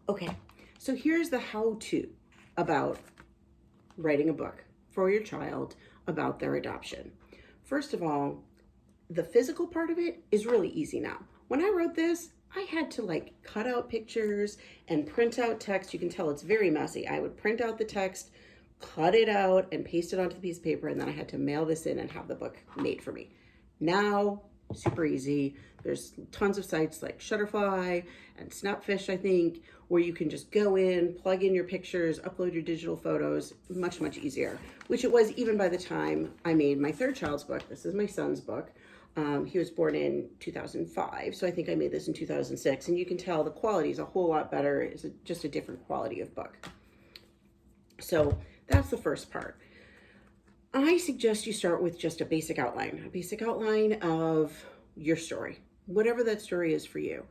Okay, so here's the how-to about writing a book for your child about their adoption. First of all, the physical part of it is really easy now. When I wrote this, I had to like cut out pictures and print out text. You can tell it's very messy. I would print out the text, cut it out, and paste it onto the piece of paper, and then I had to mail this in and have the book made for me. Now, super easy. There's tons of sites like Shutterfly and Snapfish, I think, where you can just go in, plug in your pictures, upload your digital photos, much, much easier, which it was even by the time I made my third child's book. This is my son's book. He was born in 2005, so I think I made this in 2006, and you can tell the quality is a whole lot better. It's just a different quality of book. So that's the first part. I suggest you start with just a basic outline of your story, whatever that story is for you.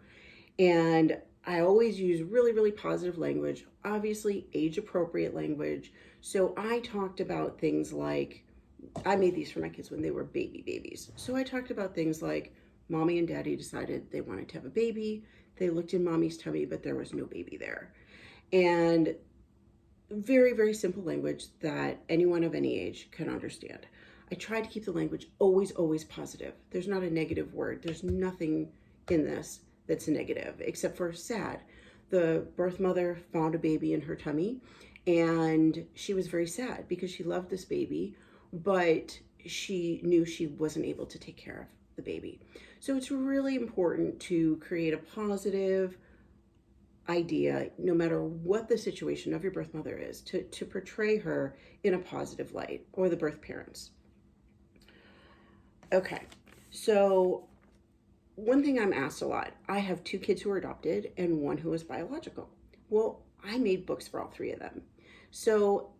And I always use really, really positive language, obviously age-appropriate language. So I talked about things like, I made these for my kids when they were babies. So I talked about things like mommy and daddy decided they wanted to have a baby. They looked in mommy's tummy, but there was no baby there. And very, very simple language that anyone of any age can understand. I try to keep the language always, always positive. There's not a negative word. There's nothing in this that's negative except for sad. The birth mother found a baby in her tummy and she was very sad because she loved this baby, but she knew she wasn't able to take care of the baby. So it's really important to create a positive idea, no matter what the situation of your birth mother is, to portray her in a positive light, or the birth parents. Okay, so one thing I'm asked a lot, I have 2 kids who are adopted and 1 who is biological. Well, I made books for all 3 of them. So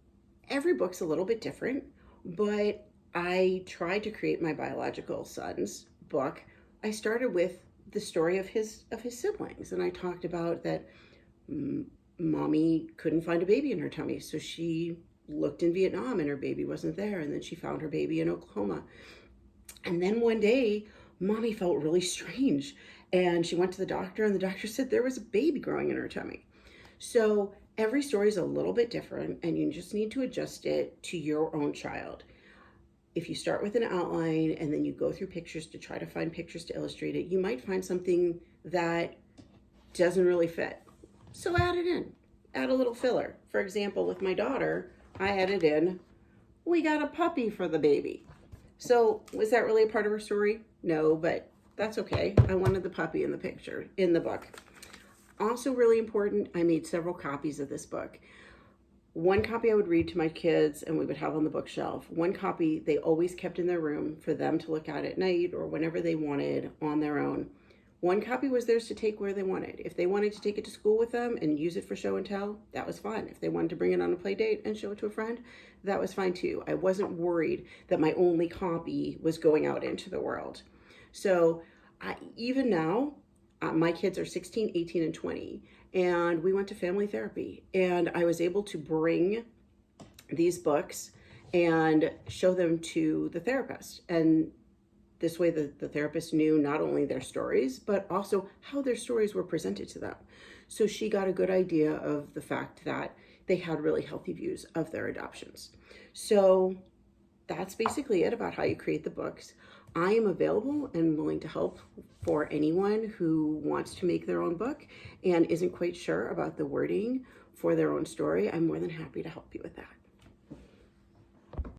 every book's a little bit different, but I tried to create my biological son's book. I started with the story of his siblings, and I talked about that mommy couldn't find a baby in her tummy, so she looked in Vietnam and her baby wasn't there, and then she found her baby in Oklahoma. And then one day mommy felt really strange and she went to the doctor, and the doctor said there was a baby growing in her tummy. So every story is a little bit different, and you just need to adjust it to your own child. If you start with an outline and then you go through pictures to try to find pictures to illustrate it, you might find something that doesn't really fit. So add it in, add a little filler. For example, with my daughter, I added in, we got a puppy for the baby. So was that really a part of her story? No, but that's okay. I wanted the puppy in the picture, in the book. Also really important, I made several copies of this book. 1 copy I would read to my kids and we would have on the bookshelf. 1 copy they always kept in their room for them to look at night or whenever they wanted on their own. 1 copy was theirs to take where they wanted. If they wanted to take it to school with them and use it for show and tell, that was fine. If they wanted to bring it on a play date and show it to a friend, that was fine too. I wasn't worried that my only copy was going out into the world. So even now, my kids are 16, 18, and 20, and we went to family therapy, and I was able to bring these books and show them to the therapist. And this way the therapist knew not only their stories, but also how their stories were presented to them. So she got a good idea of the fact that they had really healthy views of their adoptions. So that's basically it about how you create the books. I am available and willing to help for anyone who wants to make their own book and isn't quite sure about the wording for their own story. I'm more than happy to help you with that.